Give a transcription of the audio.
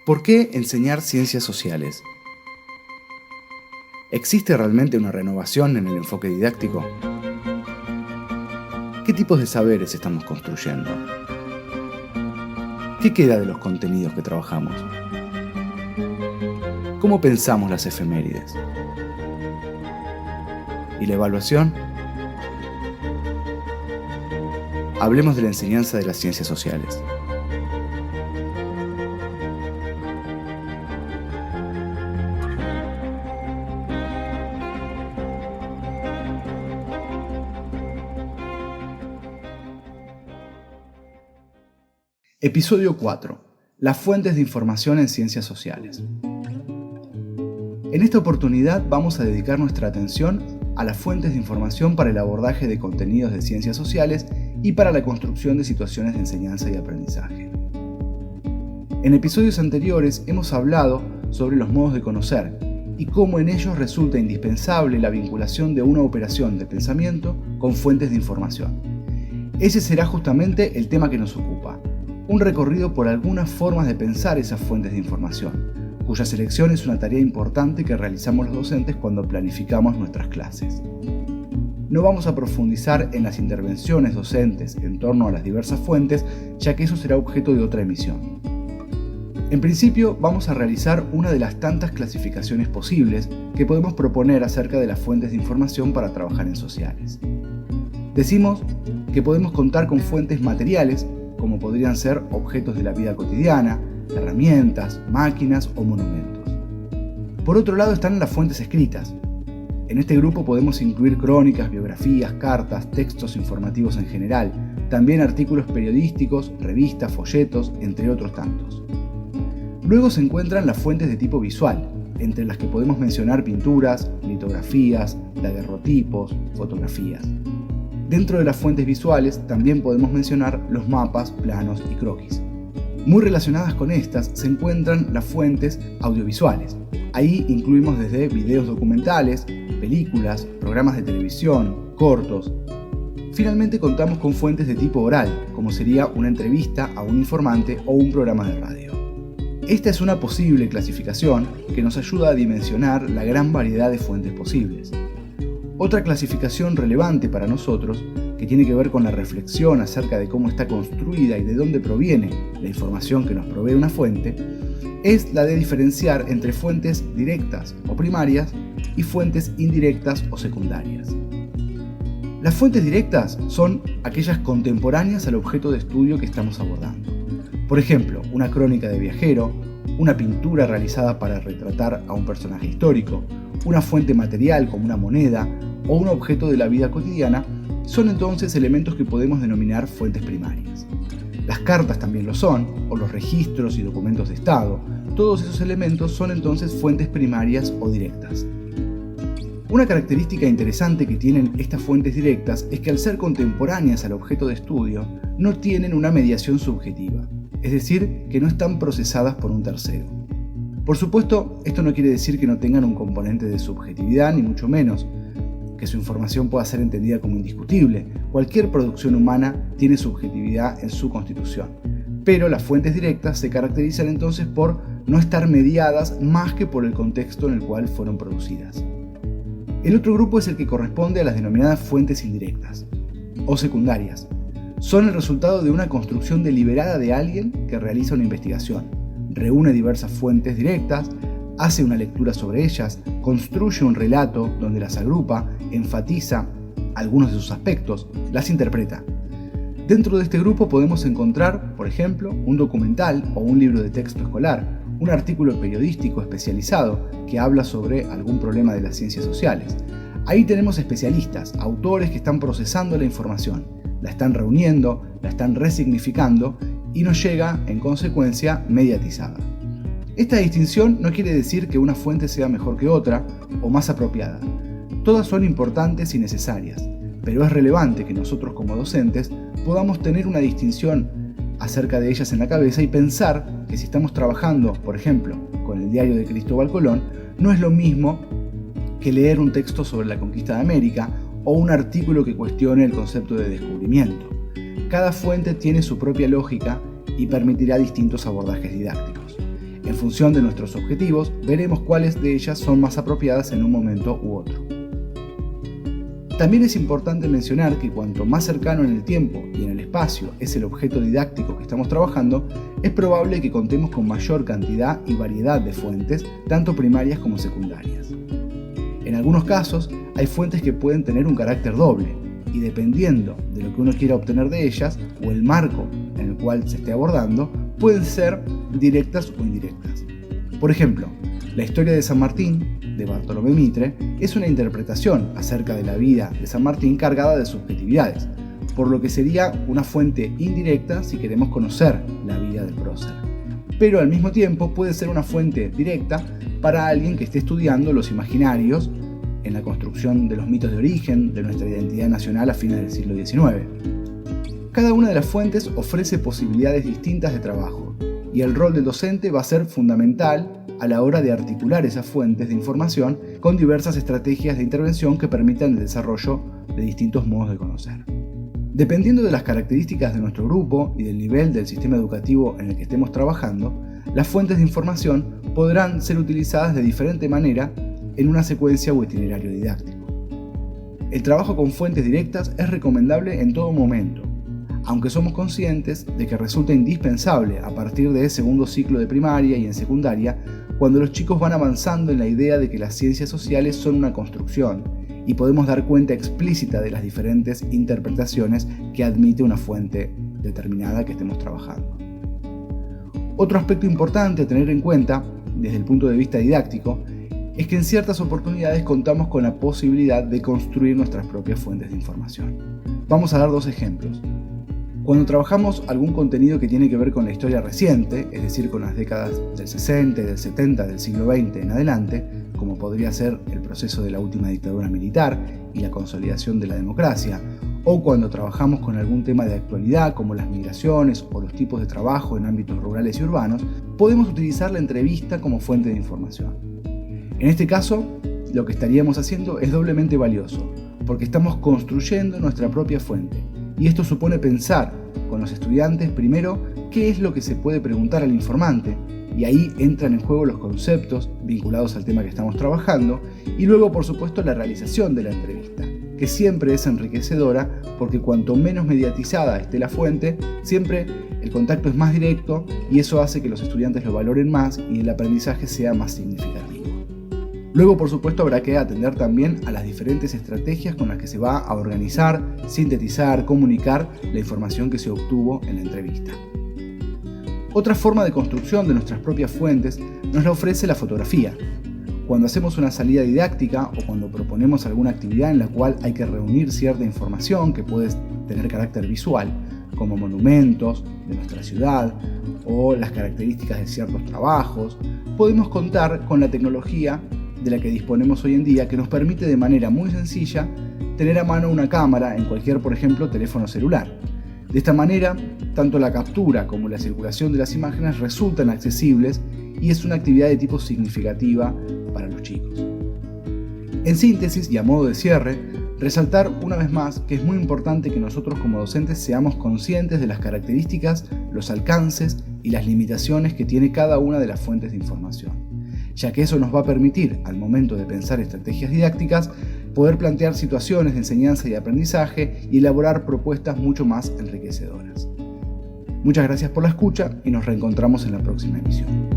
¿Por qué enseñar ciencias sociales? ¿Existe realmente una renovación en el enfoque didáctico? ¿Qué tipos de saberes estamos construyendo? ¿Qué queda de los contenidos que trabajamos? ¿Cómo pensamos las efemérides? ¿Y la evaluación? Hablemos de la enseñanza de las ciencias sociales. Episodio 4. Las fuentes de información en ciencias sociales. En esta oportunidad vamos a dedicar nuestra atención a las fuentes de información para el abordaje de contenidos de ciencias sociales y para la construcción de situaciones de enseñanza y aprendizaje. En episodios anteriores hemos hablado sobre los modos de conocer y cómo en ellos resulta indispensable la vinculación de una operación de pensamiento con fuentes de información. Ese será justamente el tema que nos ocupa. Un recorrido por algunas formas de pensar esas fuentes de información, cuya selección es una tarea importante que realizamos los docentes cuando planificamos nuestras clases. No vamos a profundizar en las intervenciones docentes en torno a las diversas fuentes, ya que eso será objeto de otra emisión. En principio, vamos a realizar una de las tantas clasificaciones posibles que podemos proponer acerca de las fuentes de información para trabajar en sociales. Decimos que podemos contar con fuentes materiales, como podrían ser objetos de la vida cotidiana, herramientas, máquinas o monumentos. Por otro lado están las fuentes escritas. En este grupo podemos incluir crónicas, biografías, cartas, textos informativos en general, también artículos periodísticos, revistas, folletos, entre otros tantos. Luego se encuentran las fuentes de tipo visual, entre las que podemos mencionar pinturas, litografías, daguerrotipos, fotografías. Dentro de las fuentes visuales también podemos mencionar los mapas, planos y croquis. Muy relacionadas con estas se encuentran las fuentes audiovisuales. Ahí incluimos desde videos documentales, películas, programas de televisión, cortos. Finalmente contamos con fuentes de tipo oral, como sería una entrevista a un informante o un programa de radio. Esta es una posible clasificación que nos ayuda a dimensionar la gran variedad de fuentes posibles. Otra clasificación relevante para nosotros, que tiene que ver con la reflexión acerca de cómo está construida y de dónde proviene la información que nos provee una fuente, es la de diferenciar entre fuentes directas o primarias y fuentes indirectas o secundarias. Las fuentes directas son aquellas contemporáneas al objeto de estudio que estamos abordando. Por ejemplo, una crónica de viajero, una pintura realizada para retratar a un personaje histórico, una fuente material como una moneda o un objeto de la vida cotidiana son entonces elementos que podemos denominar fuentes primarias. Las cartas también lo son, o los registros y documentos de Estado. Todos esos elementos son entonces fuentes primarias o directas. Una característica interesante que tienen estas fuentes directas es que al ser contemporáneas al objeto de estudio, no tienen una mediación subjetiva, es decir, que no están procesadas por un tercero. Por supuesto, esto no quiere decir que no tengan un componente de subjetividad, ni mucho menos, que su información pueda ser entendida como indiscutible. Cualquier producción humana tiene subjetividad en su constitución, pero las fuentes directas se caracterizan entonces por no estar mediadas más que por el contexto en el cual fueron producidas. El otro grupo es el que corresponde a las denominadas fuentes indirectas, o secundarias. Son el resultado de una construcción deliberada de alguien que realiza una investigación, reúne diversas fuentes directas, hace una lectura sobre ellas, construye un relato donde las agrupa, enfatiza algunos de sus aspectos, las interpreta. Dentro de este grupo podemos encontrar, por ejemplo, un documental o un libro de texto escolar, un artículo periodístico especializado que habla sobre algún problema de las ciencias sociales. Ahí tenemos especialistas, autores que están procesando la información, la están reuniendo, la están resignificando y nos llega, en consecuencia, mediatizada. Esta distinción no quiere decir que una fuente sea mejor que otra o más apropiada. Todas son importantes y necesarias, pero es relevante que nosotros como docentes podamos tener una distinción acerca de ellas en la cabeza y pensar que si estamos trabajando, por ejemplo, con el diario de Cristóbal Colón, no es lo mismo que leer un texto sobre la conquista de América o un artículo que cuestione el concepto de descubrimiento. Cada fuente tiene su propia lógica y permitirá distintos abordajes didácticos. En función de nuestros objetivos, veremos cuáles de ellas son más apropiadas en un momento u otro. También es importante mencionar que cuanto más cercano en el tiempo y en el espacio es el objeto didáctico que estamos trabajando, es probable que contemos con mayor cantidad y variedad de fuentes, tanto primarias como secundarias. En algunos casos, hay fuentes que pueden tener un carácter doble, y dependiendo de lo que uno quiera obtener de ellas, o el marco en el cual se esté abordando, pueden ser directas o indirectas. Por ejemplo, la historia de San Martín, de Bartolomé Mitre, es una interpretación acerca de la vida de San Martín cargada de subjetividades, por lo que sería una fuente indirecta si queremos conocer la vida del prócer. Pero al mismo tiempo puede ser una fuente directa para alguien que esté estudiando los imaginarios en la construcción de los mitos de origen de nuestra identidad nacional a fines del siglo XIX. Cada una de las fuentes ofrece posibilidades distintas de trabajo, y el rol del docente va a ser fundamental a la hora de articular esas fuentes de información con diversas estrategias de intervención que permitan el desarrollo de distintos modos de conocer. Dependiendo de las características de nuestro grupo y del nivel del sistema educativo en el que estemos trabajando, las fuentes de información podrán ser utilizadas de diferente manera en una secuencia o itinerario didáctico. El trabajo con fuentes directas es recomendable en todo momento, aunque somos conscientes de que resulta indispensable a partir del segundo ciclo de primaria y en secundaria, cuando los chicos van avanzando en la idea de que las ciencias sociales son una construcción y podemos dar cuenta explícita de las diferentes interpretaciones que admite una fuente determinada que estemos trabajando. Otro aspecto importante a tener en cuenta, desde el punto de vista didáctico, es que en ciertas oportunidades contamos con la posibilidad de construir nuestras propias fuentes de información. Vamos a dar dos ejemplos. Cuando trabajamos algún contenido que tiene que ver con la historia reciente, es decir, con las décadas del 60 y del 70 del siglo XX en adelante, como podría ser el proceso de la última dictadura militar y la consolidación de la democracia, o cuando trabajamos con algún tema de actualidad como las migraciones o los tipos de trabajo en ámbitos rurales y urbanos, podemos utilizar la entrevista como fuente de información. En este caso, lo que estaríamos haciendo es doblemente valioso, porque estamos construyendo nuestra propia fuente. Y esto supone pensar con los estudiantes primero qué es lo que se puede preguntar al informante, y ahí entran en juego los conceptos vinculados al tema que estamos trabajando, y luego por supuesto la realización de la entrevista, que siempre es enriquecedora porque cuanto menos mediatizada esté la fuente, siempre el contacto es más directo y eso hace que los estudiantes lo valoren más y el aprendizaje sea más significativo. Luego, por supuesto, habrá que atender también a las diferentes estrategias con las que se va a organizar, sintetizar, comunicar la información que se obtuvo en la entrevista. Otra forma de construcción de nuestras propias fuentes nos la ofrece la fotografía. Cuando hacemos una salida didáctica o cuando proponemos alguna actividad en la cual hay que reunir cierta información que puede tener carácter visual, como monumentos de nuestra ciudad o las características de ciertos trabajos, podemos contar con la tecnología de la que disponemos hoy en día, que nos permite de manera muy sencilla tener a mano una cámara en cualquier, por ejemplo, teléfono celular. De esta manera, tanto la captura como la circulación de las imágenes resultan accesibles y es una actividad de tipo significativa para los chicos. En síntesis y a modo de cierre, resaltar una vez más que es muy importante que nosotros como docentes seamos conscientes de las características, los alcances y las limitaciones que tiene cada una de las fuentes de información, ya que eso nos va a permitir, al momento de pensar estrategias didácticas, poder plantear situaciones de enseñanza y aprendizaje y elaborar propuestas mucho más enriquecedoras. Muchas gracias por la escucha y nos reencontramos en la próxima emisión.